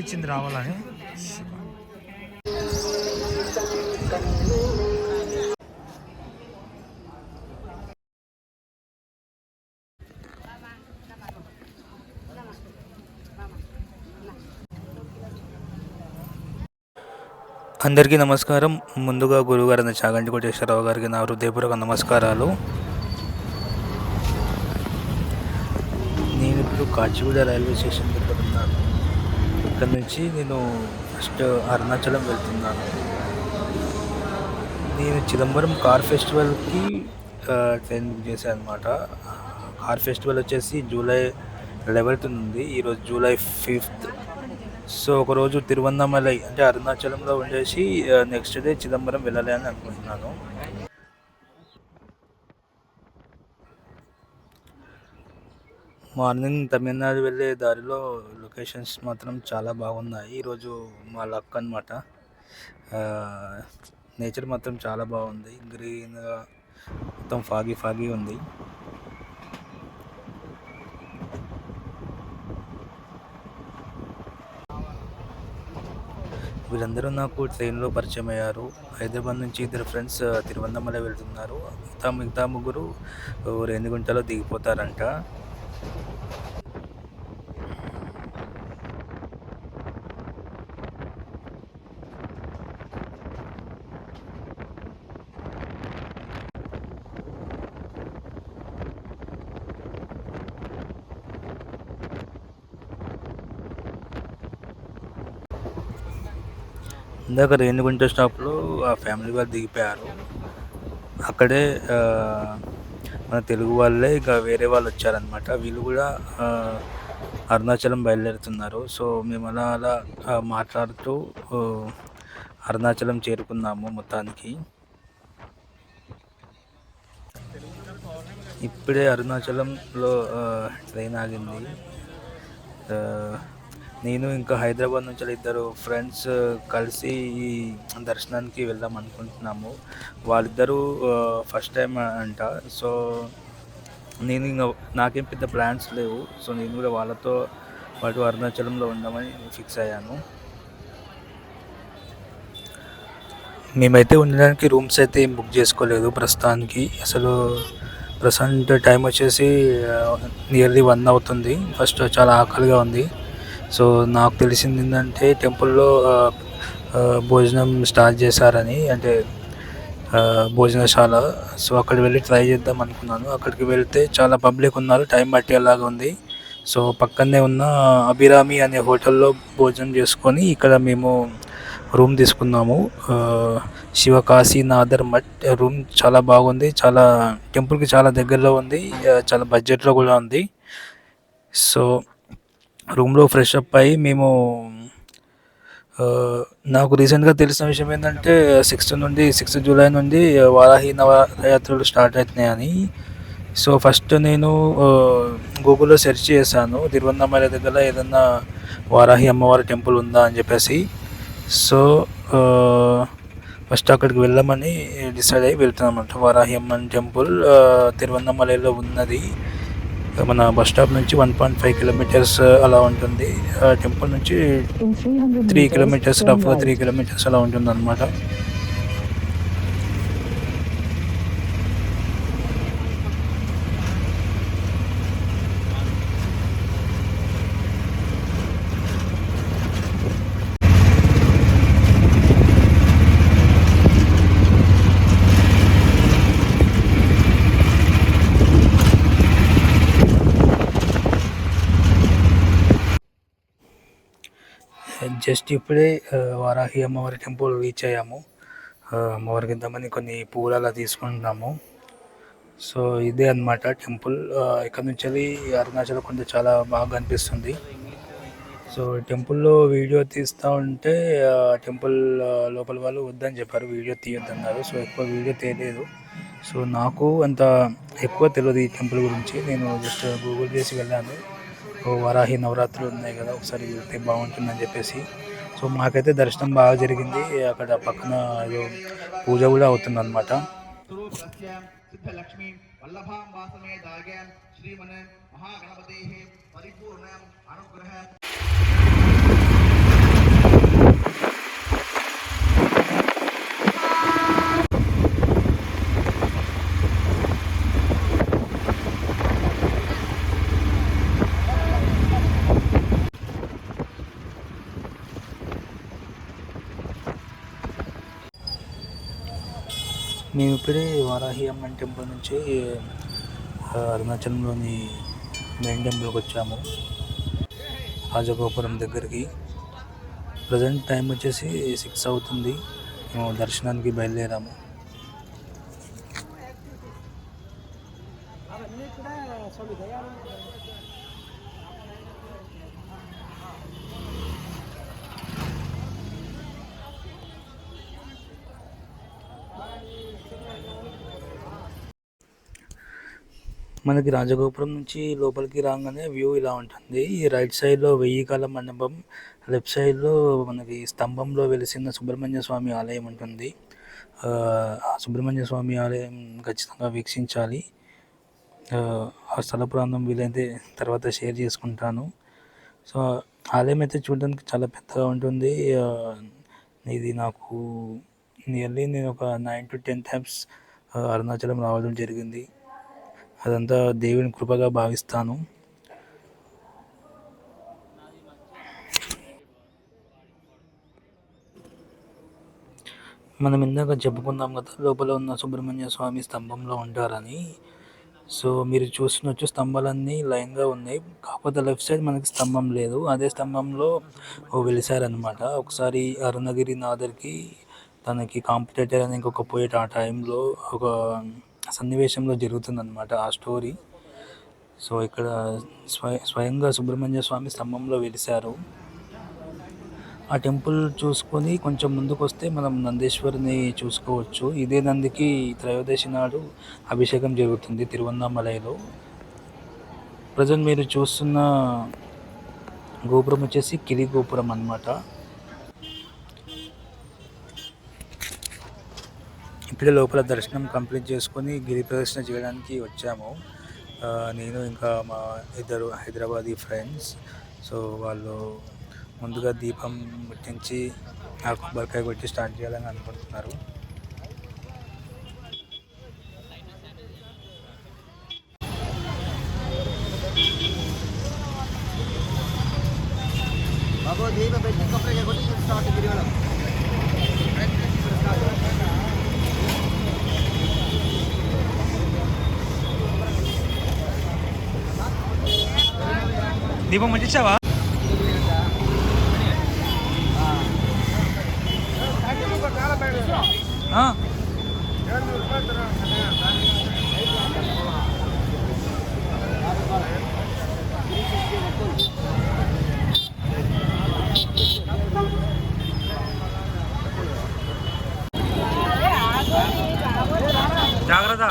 అనిపించింది రావాలని. అందరికీ నమస్కారం. ముందుగా గురువుగారైన చాగంటి కోటేశ్వరరావు గారికి నా హృదయపూర్వక నమస్కారాలు. నేను ఇప్పుడు కాచిగూడ రైల్వే స్టేషన్ దగ్గర ఉన్నాను. ఇక్కడ నుంచి నేను ఫస్ట్ అరుణాచలం వెళ్తున్నాను. నేను చిదంబరం కార్ ఫెస్టివల్కి ట్రైన్ బుక్ చేశాను అనమాట. కార్ ఫెస్టివల్ వచ్చేసి జూలై 11th ఉంది. ఈరోజు జూలై 5th. సో ఒకరోజు తిరువన్నామలై అంటే అరుణాచలంలో ఉండేసి నెక్స్ట్ డే చిదంబరం వెళ్ళాలి అని అనుకుంటున్నాను. మార్నింగ్ తమిళనాడు వెళ్ళే దారిలో లొకేషన్స్ మాత్రం చాలా బాగున్నాయి. ఈరోజు మా లక్ అనమాట. నేచర్ మాత్రం చాలా బాగుంది. గ్రీన్గా మొత్తం ఫాగీ ఉంది. వీళ్ళందరూ నాకు ట్రైన్లో పరిచయం అయ్యారు. హైదరాబాద్ నుంచి 2 ఫ్రెండ్స్ తిరువన్నామలై వెళ్తున్నారు. మిగతా 3 రేణిగుంటలో దిగిపోతారంట. ఇందాక రేణిగుంట స్టాప్లో ఆ ఫ్యామిలీ వాళ్ళు దిగిపోయారు. అక్కడే మన తెలుగు వాళ్ళే ఇంకా వేరే వాళ్ళు వచ్చారనమాట. వీళ్ళు కూడా అరుణాచలం బయలుదేరుతున్నారు. సో మేము అలా మాట్లాడుతూ అరుణాచలం చేరుకున్నాము మొత్తానికి. ఇప్పుడే అరుణాచలంలో ట్రైన్ ఆగింది. నేను ఇంకా హైదరాబాద్ నుంచి 2 ఫ్రెండ్స్ కలిసి ఈ దర్శనానికి వెళ్దాం అనుకుంటున్నాము. వాళ్ళిద్దరూ ఫస్ట్ టైం అంట. సో నేను ఇంకా నాకేం పెద్ద ప్లాన్స్ లేవు. సో నేను కూడా వాళ్ళతో పాటు అరుణాచలంలో ఉందామని ఫిక్స్ అయ్యాను. మేమైతే ఉండడానికి రూమ్స్ అయితే ఏం బుక్ చేసుకోలేదు ప్రస్తుతానికి. ప్రజెంట్ టైం వచ్చేసి నియర్లీ 1 అవుతుంది. ఫస్ట్ చాలా ఆకలిగా ఉంది. సో నాకు తెలిసింది ఏంటంటే టెంపుల్లో భోజనం స్టార్ట్ చేశారని, అంటే భోజనశాల. సో అక్కడికి వెళ్ళి ట్రై చేద్దాం అనుకున్నాను. అక్కడికి వెళ్తే చాలా పబ్లిక్ ఉన్నారు. టైం పట్టేలాగా ఉంది. సో పక్కనే ఉన్న అభిరామి అనే హోటల్లో భోజనం చేసుకొని ఇక్కడ మేము రూమ్ తీసుకున్నాము. శివకాశీనాథర్ మఠ్ రూమ్ చాలా బాగుంది. చాలా టెంపుల్కి చాలా దగ్గరలో ఉంది. చాలా బడ్జెట్లో కూడా ఉంది. సో రూమ్లో ఫ్రెష్ అప్ అయ్యి మేము నాకు రీసెంట్గా తెలిసిన విషయం ఏంటంటే 6 జూలై నుండి వారాహి నవరాత్రులు స్టార్ట్ అవుతున్నాయని. సో ఫస్ట్ నేను గూగుల్లో సెర్చ్ చేశాను తిరువన్నామలై దగ్గర ఏదన్నా వారాహి అమ్మవారి టెంపుల్ ఉందా అని చెప్పేసి. సో ఫస్ట్ అక్కడికి వెళ్ళామని డిసైడ్ అయ్యి వెళ్తున్నామంట. వారాహి అమ్మన్ టెంపుల్ తిరువన్నామలైలో ఉన్నది. మన బస్ స్టాప్ నుంచి 1.5 కిలోమీటర్స్ అలా ఉంటుంది. టెంపుల్ నుంచి 3 కిలోమీటర్స్, రఫ్గా 3 కిలోమీటర్స్ అలా ఉంటుంది అన్నమాట. జస్ట్ ఇప్పుడే వారాహి అమ్మవారి టెంపుల్ రీచ్ అయ్యాము. అమ్మవారికి ఇంతమంది కొన్ని పూలు అలా తీసుకుంటున్నాము. సో ఇదే అన్నమాట టెంపుల్. ఇక్కడ నుంచి వెళ్ళి అరుణాచల్ కొండ చాలా బాగా అనిపిస్తుంది. సో టెంపుల్లో వీడియో తీస్తూ ఉంటే టెంపుల్ లోపల వాళ్ళు వద్దని చెప్పారు, వీడియో తీయొద్దన్నారు. సో ఎక్కువ వీడియో తీయలేదు. సో నాకు అంత ఎక్కువ తెలియదు ఈ టెంపుల్ గురించి. నేను జస్ట్ గూగుల్ చేసి వెళ్ళాను. వారాహి నవరాత్రులు ఉన్నాయి కదా, ఒకసారి వెళ్తే బాగుంటుందని చెప్పేసి. సో మాకైతే దర్శనం బాగా జరిగింది. అక్కడ పక్కన ఏదో పూజ కూడా అవుతుంది అనమాట. మేము ఇప్పుడే వారాహి అమ్మన్ టెంపుల్ నుంచి అరుణాచలంలోని మెయిన్ టెంపుల్కి వచ్చాము, రాజగోపురం దగ్గరికి. ప్రజెంట్ టైం వచ్చేసి 6 అవుతుంది. మేము దర్శనానికి బయలుదేరాము. మనకి రాజగోపురం నుంచి లోపలికి రాగానే వ్యూ ఇలా ఉంటుంది. ఈ రైట్ సైడ్లో 1000 కాల మండపం, లెఫ్ట్ సైడ్లో మనకి స్తంభంలో వెలిసిన సుబ్రహ్మణ్య స్వామి ఆలయం ఉంటుంది. ఆ సుబ్రహ్మణ్య స్వామి ఆలయం ఖచ్చితంగా వీక్షించాలి. ఆ స్థల పురాణం వీలైతే తర్వాత షేర్ చేసుకుంటాను. సో ఆలయం అయితే చూడడానికి చాలా పెద్దగా ఉంటుంది. ఇది నాకు నియర్లీ నేను ఒక 9 to 10 టైమ్స్ అరుణాచలం రావడం జరిగింది. అదంతా దేవుని కృపగా భావిస్తాను. మనం ఇందాక చెప్పుకుందాం కదా, లోపల ఉన్న సుబ్రహ్మణ్య స్వామి స్తంభంలో ఉంటారని. సో మీరు చూసినచ్చు స్తంభాలన్నీ లైన్గా ఉన్నాయి, కాకపోతే లెఫ్ట్ సైడ్ మనకి స్తంభం లేదు. అదే స్తంభంలో వెలిసారనమాట. ఒకసారి అరుణగిరి నాథర్కి తనకి కాంపిటేటర్ అని ఇంకొక పోయేట ఆ టైంలో ఒక సన్నివేశంలో జరుగుతుందన్నమాట ఆ స్టోరీ. సో ఇక్కడ స్వయంగా సుబ్రహ్మణ్య స్వామి స్తంభంలో వెలిశారు. ఆ టెంపుల్ చూసుకొని కొంచెం ముందుకు వస్తే మనం నందీశ్వరిని చూసుకోవచ్చు. ఇదే నందికి త్రయోదశి నాడు అభిషేకం జరుగుతుంది తిరువన్నామలైలో. ప్రజెంట్ మీరు చూస్తున్న గోపురం వచ్చేసి కిలి గోపురం అన్నమాట. ఇప్పుడే లోపల దర్శనం కంప్లీట్ చేసుకొని గిరి ప్రదర్శన చేయడానికి వచ్చాము. నేను ఇంకా మా 2 హైదరాబాదీ ఫ్రెండ్స్. సో వాళ్ళు ముందుగా దీపం ముట్టించి ఆ కొబ్బరికాయ కొట్టి స్టార్ట్ చేయాలని అనుకుంటున్నారు. దీపం ముట్టించావా? జాగ్రత్త.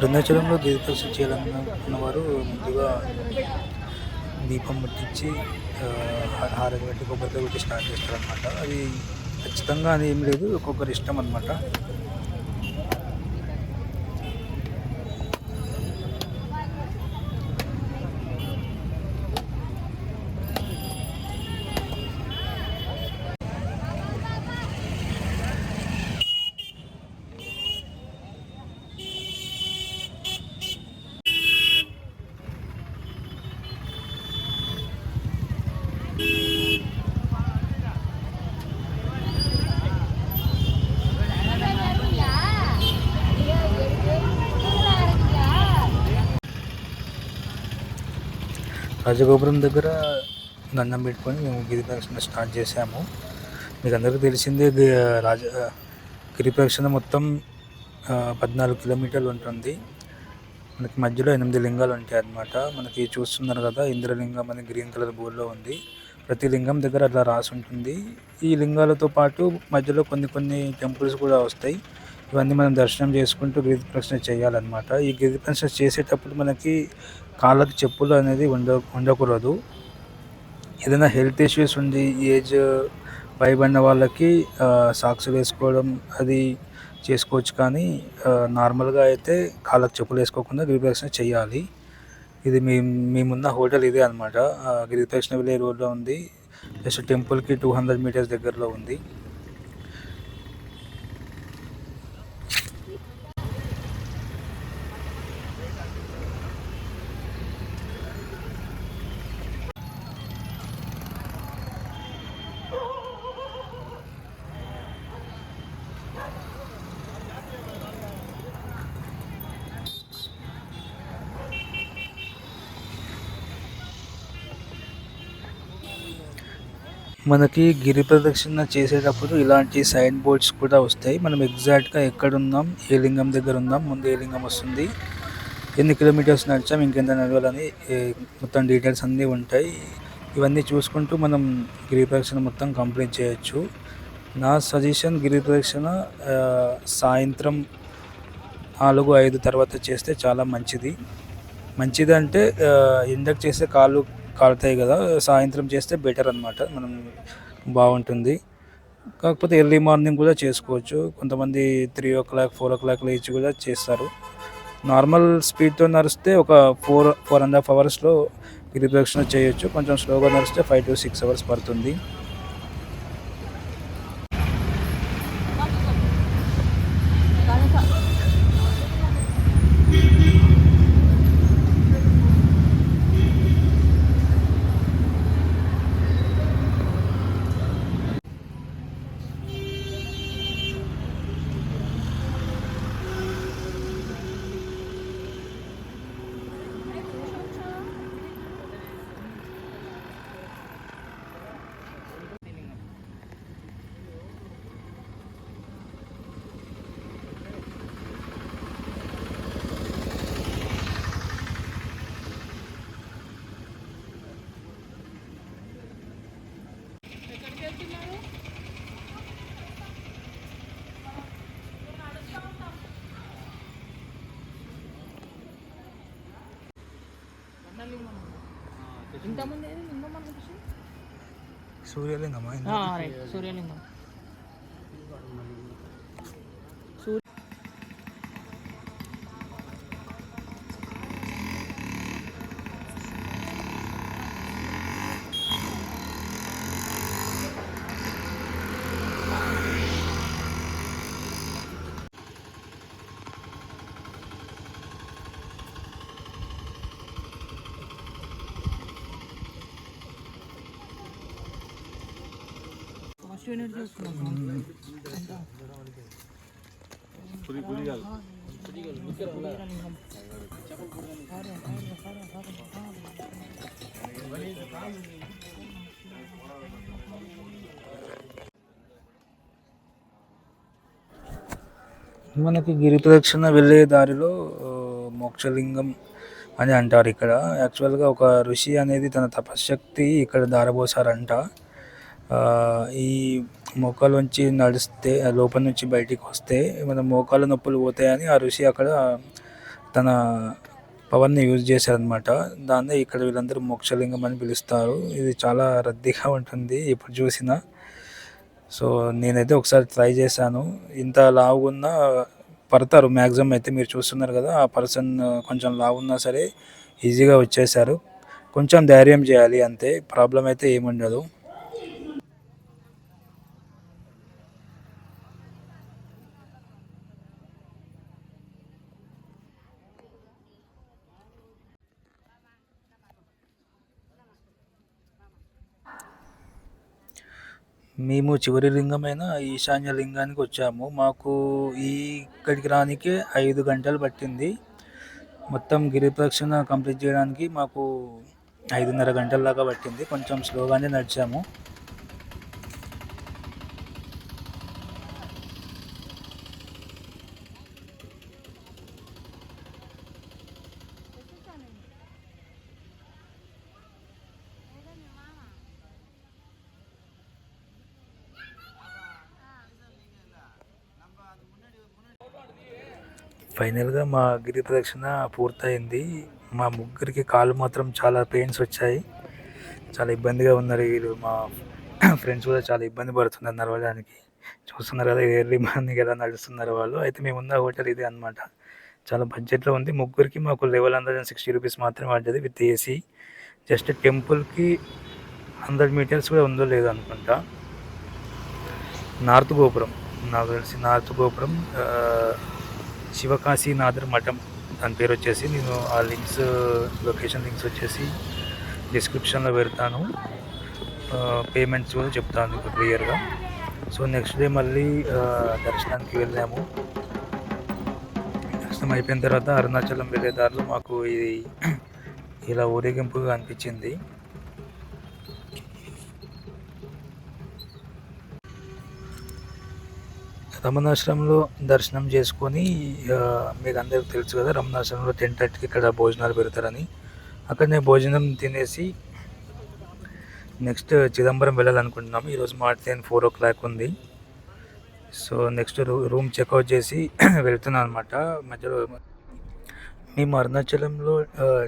అరుణాచలంలో దీపదర్శన చేయాలనుకున్న వారు ముందుగా దీపం ముట్టించి హారతి పెట్టి కొబ్బరికాయ పెట్టి స్టార్ట్ చేస్తారనమాట. అది ఖచ్చితంగా అని ఏం లేదు, ఒక్కొక్కరి ఇష్టం అనమాట. రాజగోపురం దగ్గర దండం పెట్టుకొని మేము గిరి ప్రదక్షిణ స్టార్ట్ చేసాము. మీకు అందరికీ తెలిసిందే, గిరి ప్రదక్షిణ మొత్తం 14 కిలోమీటర్లు ఉంటుంది. మనకి మధ్యలో 8 లింగాలు ఉంటాయి అన్నమాట. మనకి చూస్తున్నారు కదా, ఇంద్రలింగం అని గ్రీన్ కలర్ బోర్డ్‌లో ఉంది. ప్రతి లింగం దగ్గర అట్లా రాసి ఉంటుంది. ఈ లింగాలతో పాటు మధ్యలో కొన్ని కొన్ని టెంపుల్స్ కూడా వస్తాయి. ఇవన్నీ మనం దర్శనం చేసుకుంటూ గిరి ప్రదక్షిణ చేయాలన్నమాట. ఈ గిరి ప్రదక్షిణ చేసేటప్పుడు మనకి కాళ్ళకి చెప్పులు అనేది ఉండకూడదు. ఏదైనా హెల్త్ ఇష్యూస్ ఉండి ఏజ్ పైబడిన వాళ్ళకి సాక్స్ వేసుకోవడం అది చేసుకోవచ్చు, కానీ నార్మల్గా అయితే కాళ్ళకి చెప్పులు వేసుకోకుండా గిరి ప్రదక్షిణ చేయాలి. ఇది మేమున్న హోటల్ ఇదే అనమాట. గిరి ప్రదక్షిణ వెళ్ళే రోడ్లో ఉంది. జస్ట్ టెంపుల్కి 200 మీటర్స్ దగ్గరలో ఉంది. మనకి గిరి ప్రదక్షిణ చేసేటప్పుడు ఇలాంటి సైన్ బోర్డ్స్ కూడా వస్తాయి. మనం ఎగ్జాక్ట్గా ఎక్కడున్నాం, ఏ లింగం దగ్గర ఉన్నాం, ముందు ఏ లింగం వస్తుంది, ఎన్ని కిలోమీటర్స్ నడిచాం, ఇంకెంత నడవాలని మొత్తం డీటెయిల్స్ అన్నీ ఉంటాయి. ఇవన్నీ చూసుకుంటూ మనం గిరి ప్రదక్షిణ మొత్తం కంప్లీట్ చేయొచ్చు. నా సజెషన్ గిరి ప్రదక్షిణ సాయంత్రం 4-5 తర్వాత చేస్తే చాలా మంచిది. మంచిది అంటే ఎండకు చేస్తే కాళ్ళు కాలుతాయి కదా, సాయంత్రం చేస్తే బెటర్ అనమాట, మనం బాగుంటుంది. కాకపోతే ఎర్లీ మార్నింగ్ కూడా చేసుకోవచ్చు. కొంతమంది 3 o'clock 4 o'clock లేచి కూడా చేస్తారు. నార్మల్ స్పీడ్తో నడిస్తే ఒక 4-4.5 అవర్స్లో గిరి ప్రదక్షిణ చేయొచ్చు. కొంచెం స్లోగా నడిస్తే 5 to 6 hours పడుతుంది. సూర్యలింగమా? సూర్యలింగం. మనకి గిరి ప్రదక్షిణ వెళ్ళే దారిలో మోక్షలింగం అని అంటారు ఇక్కడ. యాక్చువల్గా ఒక ఋషి అనేది తన తపశ్శక్తి ఇక్కడ దారబోసారంట. ఈ మోకాల్లోంచి నడిస్తే లోపల నుంచి బయటికి వస్తే మన మోకాళ్ళ నొప్పులు పోతాయని ఆ ఋషి అక్కడ తన పవర్ని యూజ్ చేశారనమాట. దాన్నే ఇక్కడ వీళ్ళందరూ మోక్షలింగం అని పిలుస్తారు. ఇది చాలా రద్దీగా ఉంటుంది ఎప్పుడు చూసినా. సో నేనైతే ఒకసారి ట్రై చేశాను. ఇంత లావుగున్నా పడతారు మ్యాక్సిమం. అయితే మీరు చూస్తున్నారు కదా, ఆ పర్సన్ కొంచెం లావున్నా సరే ఈజీగా వచ్చేసారు. కొంచెం ధైర్యం చేయాలి అంతే, ప్రాబ్లం అయితే ఏముండదు. మేము చివరి లింగమైన ఈశాన్య లింగానికి వచ్చాము. మాకు ఇక్కడికి రానికే 5 గంటలు పట్టింది. మొత్తం గిరి ప్రదక్షిణ కంప్లీట్ చేయడానికి మాకు 5:30 గంటల దాకా పట్టింది. కొంచెం స్లోగానే నడిచాము. ఫైనల్గా మా గిరి ప్రదక్షిణ పూర్తయింది. మా ముగ్గురికి కాళ్ళు మాత్రం చాలా పెయిన్స్ వచ్చాయి. చాలా ఇబ్బందిగా ఉన్నారు వీళ్ళు. మా ఫ్రెండ్స్ కూడా చాలా ఇబ్బంది పడుతున్నారు నడవడానికి. చూస్తున్నారు కదా ఎర్లీ మార్నింగ్ ఎలా నడుస్తున్నారు వాళ్ళు. అయితే మేమున్న హోటల్ ఇదే అనమాట. చాలా బడ్జెట్లో ఉంది. ముగ్గురికి మాకు 1160 రూపీస్ మాత్రమే పడ్డది విత్ ఏసీ. జస్ట్ టెంపుల్కి 100 మీటర్స్ కూడా ఉందో లేదో అనుకుంటా. నార్త్ గోపురం, నాకు తెలిసి నార్త్ గోపురం శివకాశీనాథర్ మఠం దాని పేరు వచ్చేసి. నేను ఆ లింక్స్, లొకేషన్ లింక్స్ వచ్చేసి డిస్క్రిప్షన్లో పెడతాను. పేమెంట్స్ కూడా చెప్తాను ఇప్పుడు క్లియర్గా. సో నెక్స్ట్ డే మళ్ళీ దర్శనానికి వెళ్ళాము. దర్శనం అయిపోయిన తర్వాత అరుణాచలం వెళ్ళే దారిలో మాకు ఇది ఇలా ఊరేగింపుగా అనిపించింది. రమణాశ్రమంలో దర్శనం చేసుకొని, మీకు అందరికీ తెలుసు కదా రమణాశ్రమంలో 10:30కి ఇక్కడ భోజనాలు పెడతారని. అక్కడనే భోజనం తినేసి నెక్స్ట్ చిదంబరం వెళ్ళాలనుకుంటున్నాము. ఈరోజు మా ట్రైన్ 4 o'clock ఉంది. సో నెక్స్ట్ రూమ్ చెక్అవుట్ చేసి వెళ్తున్నాను అనమాట. మధ్యలో మేము అరుణాచలంలో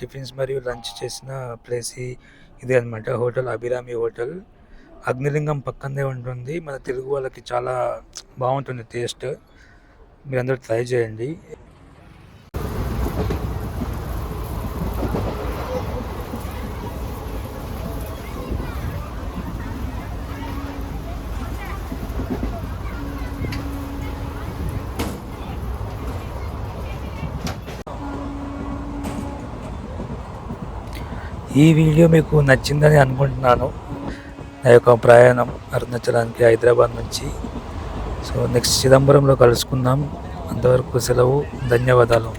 టిఫిన్స్ మరియు లంచ్ చేసిన ప్లేస్ ఇదే అనమాట. Hotel Abhirami hotel. అగ్నిలింగం పక్కనే ఉంటుంది. మన తెలుగు వాళ్ళకి చాలా బాగుంటుంది టేస్ట్. మీరందరూ ట్రై చేయండి. ఈ వీడియో మీకు నచ్చిందని అనుకుంటున్నాను. నా యొక్క ప్రయాణం అరుణాచలానికి హైదరాబాద్ నుంచి. సో నెక్స్ట్ చిదంబరంలో కలుసుకుందాం. అంతవరకు సెలవు. ధన్యవాదాలు.